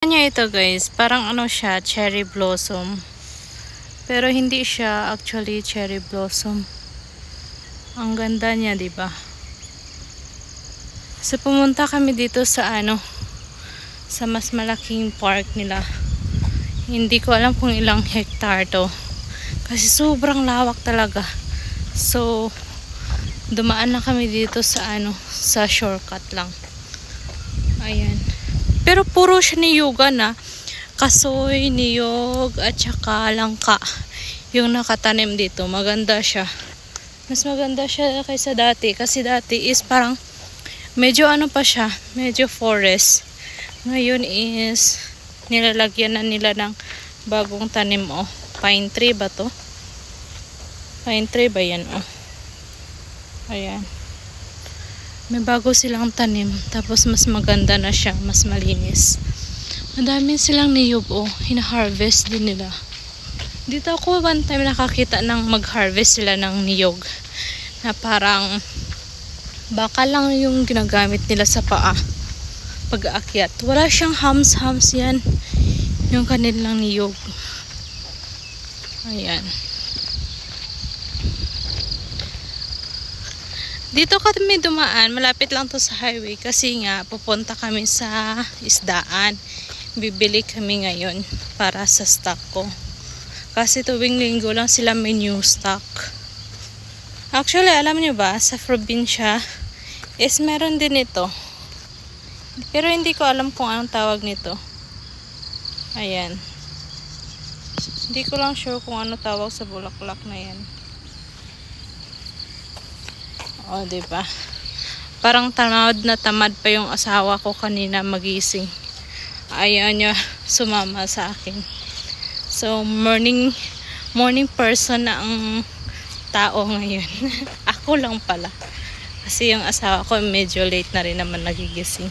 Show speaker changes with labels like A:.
A: Niya ito guys, parang ano siya, cherry blossom. Pero hindi siya actually cherry blossom. Ang ganda niya, 'di ba? So pumunta kami dito sa sa mas malaking park nila. Hindi ko alam kung ilang hectare to. Kasi sobrang lawak talaga. So dumaan na kami dito sa sa shortcut lang. Ayan. Pero puro siya niyugan na. Kasoy, niyog, at saka langka. Yung nakatanim dito. Maganda siya. Mas maganda siya kaysa dati. Kasi dati is parang medyo pa siya. Medyo forest. Ngayon is nilalagyan na nila ng bagong tanim. Pine tree ba to? Pine tree ba yan? Ayan. May bago silang tanim. Tapos mas maganda na siya. Mas malinis. Madami silang niyog. Hina-harvest din nila. Dito ako one time nakakita ng mag-harvest sila ng niyog. Na parang baka lang yung ginagamit nila sa paa. Pag-aakyat. Wala siyang hams-hams yan. Yung kanilang niyog. Ayan. Dito kami dumaan, malapit lang to sa highway kasi nga pupunta kami sa isdaan. Bibili kami ngayon para sa stock ko. Kasi tuwing linggo lang sila may new stock. Actually, alam nyo ba, sa probinsya is meron din ito. Pero hindi ko alam kung anong tawag nito. Ayan. Hindi ko lang sure kung ano tawag sa bulaklak na yan. Diba? Parang tamad na tamad pa yung asawa ko kanina magising. Ayaw niya sumama sa akin. So, morning person na ang tao ngayon. Ako lang pala. Kasi yung asawa ko medyo late na rin naman nagigising.